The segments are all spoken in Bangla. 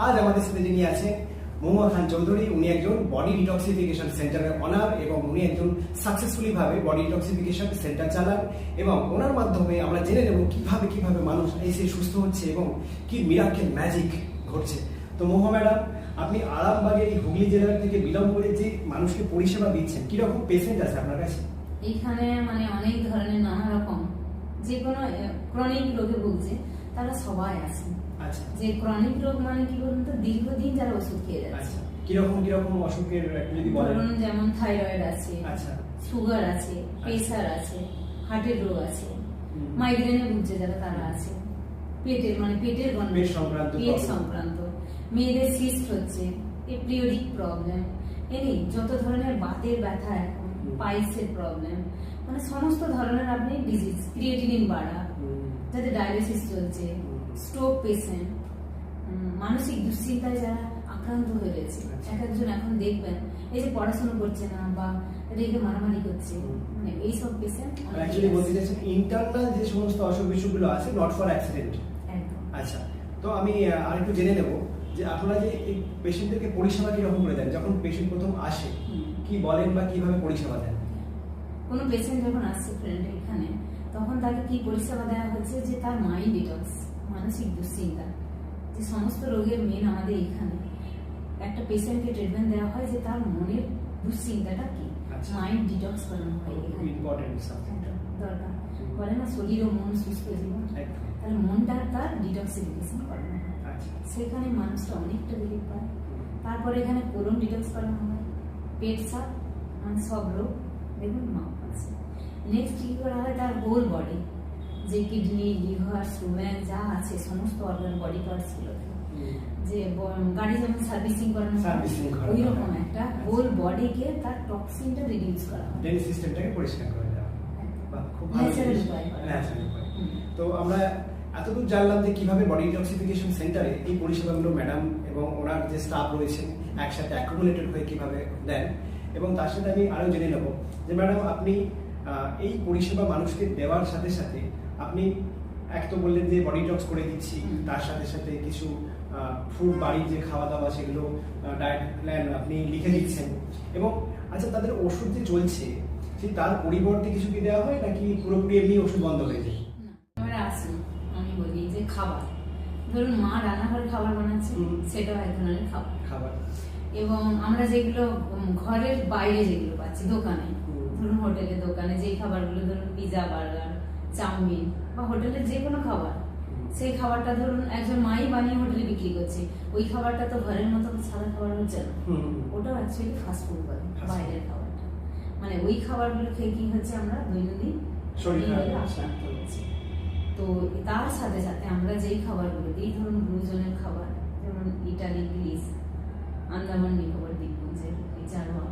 আজ আমাদের সাথে যিনি আছেন মহুয়া খান চৌধুরী, উনি একজন বডি ডিটক্সিফিকেশন সেন্টারের অনার এবং উনি একজন সাকসেসফুলি ভাবে বডি ডিটক্সিফিকেশন সেন্টার চালান এবং ওনার মাধ্যমে আমরা জেনে নেব কিভাবে মানুষ এসে সুস্থ হচ্ছে এবং কি মিরাকেল ম্যাজিক ঘটছে। তো মহুয়া ম্যাডাম, আপনি আরামবাগে এই হুগলি জেলা থেকে বিলং করে যে মানুষকে পরিষেবা দিচ্ছেন, কিরকম পেশেন্ট আছে আপনার কাছে? এখানে মানে অনেক ধরনের নানা রকম যে কোনো ক্রনিক রোগে ভুগছে তারা সবাই আছে। আচ্ছা, যে ক্রনিক রোগ মানে কি বলুন তো, দীর্ঘদিন যারা ওষুধ খেয়ে যাচ্ছে। আচ্ছা, কিরকম অসুখের যদি বলেন? ধরুন যেমন থাইরয়েড আছে, আচ্ছা, সুগার আছে, প্রেসার আছে, হার্টের রোগ আছে, মাইগ্রেনে ভুগছে যারা তারা আছে, পেটের পেট সংক্রান্ত, মেয়েদের সিস্ট হচ্ছে, পিরিয়ডিক প্রবলেম, এই যত ধরনের বাতের ব্যথা, এখন পাইলসের প্রবলেম, মানে সমস্ত ধরনের আপনি ডিজিজ, ক্রিয়েটিনিন বাড়া, যাদের ডায়ালিসিস চলছে, স্ট্রোক পেশেন্ট, মানসিক দুশ্চিন্তায় যারা আক্রান্ত হয়ে রয়েছে। এক একজন এখন দেখবেন এই যে পড়াশোনা করছে না বা রেগে মারামারি করছে, মানে এইসব পেশেন্ট অ্যাকচুয়ালি বলতে চাইছেন ইন্টারনাল যে সমস্ত অসুখ বিসুখগুলো আছে, নট ফর অ্যাক্সিডেন্ট। একদম। আচ্ছা, তো আমি আরেকটু জেনে নেব যে আপনারা যে এই পেশেন্টদেরকে পরিষেবা কিরকম করে দেন? যখন পেশেন্ট প্রথম আসে কি বলেন বা কিভাবে পরিষেবা দেন? কোনো পেশেন্ট যখন আসছে ফ্রেন্ড এখানে, তখন তাকে কি পরিষেবা দেওয়া হচ্ছে যে তার মাইন্ড ডিটক্স, মানসিক দুশ্চিন্তা, যে সমস্ত রোগের মেন আমাদের এখানে একটা পেশেন্টকে ট্রিটমেন্ট দেওয়া হয় যে তার মনের দুশ্চিন্তাটা কি, মাইন্ড ডিটক্স করানো হয়। ইম্পর্টেন্ট সাবজেক্ট দরকার, বলে না শরীর ও মন সুস্থ জীবন, তাহলে মনটা তার ডিটক্সিফিকেশন করানো হয়। সেখানে মানুষটা অনেকটা রিলিফ পায়। তারপরে এখানে কোলন ডিটক্স করানো হয়, পেট সাফ, মানে সব রোগ দেখুন মাপ আছে। নেক্সট কি করা হয়, তার হোল বডি, যে কিডনি, লিভার, স্টোম্যাক যা আছে সমস্ত অর্গান, বডি পার্টস গুলোকে, যে গাড়ি যেমন সার্ভিসিং করানো হয় ওই রকম একটা হোল বডিকে তার টক্সিনটা রিডিউস করা হয়, ডেন সিস্টেমটাকে পরিষ্কার করে দেওয়া। খুব ভালো ন্যাচারাল উপায়। তো আমরা এতদূর জানলাম যে কিভাবে বডি ডিটক্সিফিকেশন সেন্টারে এই পরিষেবাগুলো ম্যাডাম এবং ওনার যে স্টাফ রয়েছেন একসাথে অ্যাকুমুলেটেড হয়ে কিভাবে দেন, এবং তার সাথে আমি আরো জেনে নেব যে ম্যাডাম আপনি এই পরিষেবা মানুষকে দেওয়ার সাথে সাথে আপনি এক তো বললেন যে বডি ডিটক্স করে দিচ্ছি, তার সাথে সাথে কিছু ফুড, বাড়ির যে খাওয়া দাওয়া সেগুলো ডায়েট প্ল্যান আপনি লিখে দিচ্ছেন, এবং আচ্ছা তাদের ওষুধ যে চলছে সেই তার পরিবর্তে কিছু কি দেওয়া হয় নাকি পুরোপুরি এমনি ওষুধ বন্ধ হয়ে যায়? আমরা আসি, আমি বলি যে খাবার, ধরুন মা রান্নাঘরে খাবার বানাচ্ছে, সেটাও এক ধরনের খাবার, এবং আমরা যেগুলো ঘরের বাইরে যেগুলো পাচ্ছি দোকানে, ধরুন হোটেলে দোকানে যেই খাবারগুলো, ধরুন পিজা, বার্গার, চাউমিন বা হোটেলের যে কোনো খাবার, সেই খাবারটা ধরুন একজন মাই বানিয়ে হোটেলে বিক্রি করছে, ওই খাবারটা তো ঘরের মতো সাদা খাবার হচ্ছে না, ওটাও অ্যাকচুয়ালি ফাস্টফুড বলে, বাইরের খাবারটা। মানে ওই খাবারগুলো খেয়ে কি হচ্ছে, আমরা দৈনন্দিন আক্রান্ত হচ্ছি। তো তার সাথে সাথে আমরা যেই খাবারগুলো দিই, ধরুন ব্লু জোনের খাবার, যেমন ইটালি, গ্রিস, আন্দামান নিকোবর দ্বীপপুঞ্জের জানোয়া,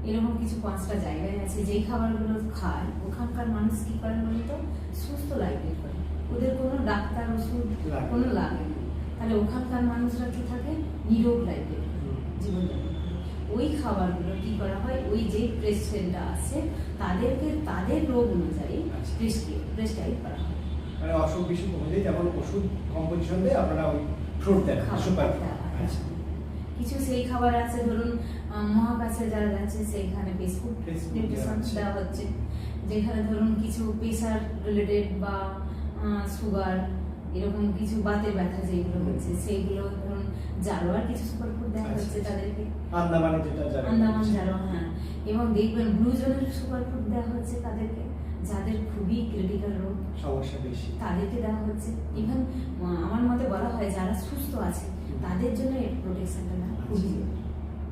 এরকম কিছু 5টা জায়গায় আছে যেই খাবারগুলো খায় ওখানকার মানুষ কি করেন বলতো, সুস্থ লাইফ লিড করে, ওদের কোনো ডাক্তার ওষুধ কোনো লাগে না, তাহলে ওখানকার মানুষরা কি থাকে, নিরোগ লাইফ লিড করে, জীবনযাপন। ওই খাবারগুলো কি করা হয়, ওই যে পেশেন্টটা আছে তাদেরকে তাদের রোগ অনুযায়ী প্রেসক্রাইব করা হয়। মানে অসুখ বিসুখ অনুযায়ী যেমন ওষুধ কম্পোজিশন দিয়ে আপনারা ওই ফ্রুট দেন, সুপার। কিছু সেই খাবার আছে, ধরুন মহাকাশে যারা যাচ্ছে সেইখানে বিস্কুট নিউট্রিশন দেওয়া হচ্ছে, যেখানে ধরুন কিছু প্রেসার রিলেটেড বা সুগার, এরকম কিছু বাতের ব্যথা যেগুলো হচ্ছে সেইগুলো, ধরুন জালোয়ার কিছু সুপার ফুড দেওয়া হচ্ছে তাদেরকে, আন্দামান জালোয়া, হ্যাঁ। এবং দেখবেন ব্লু জোনের সুপার ফুড দেওয়া হচ্ছে তাদেরকে, যাদের খুবই ক্রিটিক্যাল রোগ, সমস্যা বেশি, তাদেরকে দেওয়া হচ্ছে। ইভেন আমার মতে বলা হয় যারা সুস্থ আছে তাদের জন্য এই প্রোটেকশনটা না খুবই।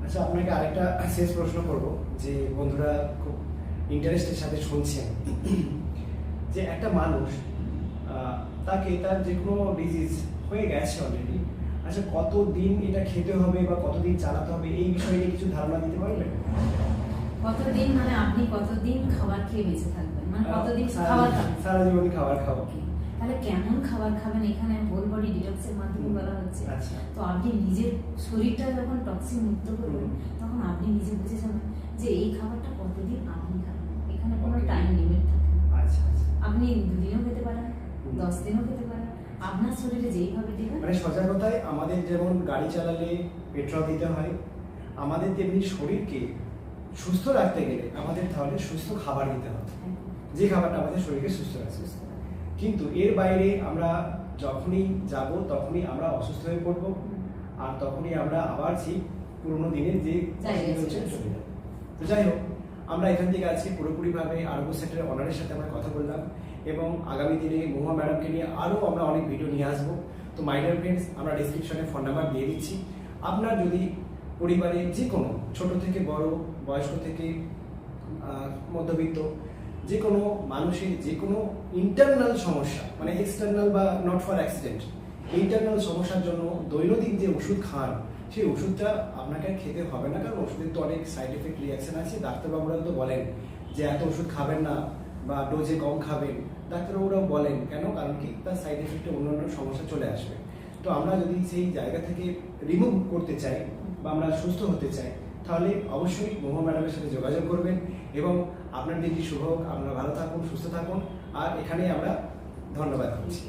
আচ্ছা, আপনাকে আরেকটা শেষ প্রশ্ন করব, যে বন্ধুরা খুব ইন্টারেস্টের সাথে শুনছেন, যে একটা মানুষ তাকে তার যে কোনো ডিজিজ হয়ে গেছে অলরেডি, আচ্ছা কতদিন এটা খেতে হবে বা কতদিন চালাতে হবে, এই বিষয়ে নিয়ে কিছু ধারণা দিতে পারবেন? কতদিন মানে আপনি কতদিন খাবার খেয়ে বেঁচে থাকবেন, মানে কতদিন খাবার খাবেন, সারা জীবন খাবার খাবো, তাহলে কেমন খাবার খাবেন এখানে হোল বডি ডিটক্সের মাধ্যমে বলা হচ্ছে। তো আপনি নিজের শরীরটা যখন টক্সিন মুক্ত করবেন তখন আপনি নিজে বুঝে যাবেন যে এই খাবারটা কতদিন আপনি খাবেন, এখানে কোনো টাইম লিমিট থাকে না। আপনি 2 দিনও খেতে পারেন, 10 দিনও খেতে পারেন, আপনার শরীরে যেইভাবে দিবেন, মানে সজাগতায় আমাদের যেমন গাড়ি চালালে পেট্রোল দিতে হয়, আমাদের তেমনি শরীরকে সুস্থ রাখতে গেলে আমাদের তাহলে সুস্থ খাবার দিতে হবে, যে খাবারটা আমাদের শরীরকে সুস্থ রাখবে। কিন্তু এর বাইরে আমরা যখনই যাব তখনই আমরা অসুস্থ হয়ে পড়বো, আর তখনই আমরা আবার সেই পুরোনো দিনের যে চলে যাব। তো যাই হোক, আমরা এখান থেকে আজকে পুরোপুরিভাবে আরোগ্য সেন্টারের অনারের সাথে আমরা কথা বললাম, এবং আগামী দিনে মহুয়া ম্যাডামকে নিয়ে আরও আমরা অনেক ভিডিও নিয়ে আসবো। তো মাই ডিয়ার ফ্রেন্ডস, আমরা ডিসক্রিপশনে ফোন নাম্বার দিয়ে দিচ্ছি। আপনার যদি পরিবারে যে কোনো ছোট থেকে বড়, বয়স্ক থেকে মধ্যবিত্ত, যে কোনো মানুষের যে কোনো ইন্টারনাল সমস্যা, মানে এক্সটার্নাল বা নট ফর অ্যাক্সিডেন্ট, ইন্টারনাল সমস্যার জন্য দৈনন্দিন যে ওষুধ খান, সেই ওষুধটা আপনাকে খেতে হবে না, কারণ ওষুধের তো অনেক সাইড এফেক্ট রিয়াকশন আছে। ডাক্তারবাবুরাও তো বলেন যে এত ওষুধ খাবেন না বা ডোজে কম খাবেন, ডাক্তারবাবুরাও বলেন কেন, কারণ কি তার সাইড এফেক্টে অন্যান্য সমস্যা চলে আসবে। তো আমরা যদি সেই জায়গা থেকে রিমুভ করতে চাই বা আমরা সুস্থ হতে চাই, তাহলে অবশ্যই মহুয়া ম্যাডামের সাথে যোগাযোগ করবেন, এবং আপনার দিনটি শুভ হোক। আপনারা ভালো থাকুন, সুস্থ থাকুন, আর এখানেই আমরা ধন্যবাদ করছি।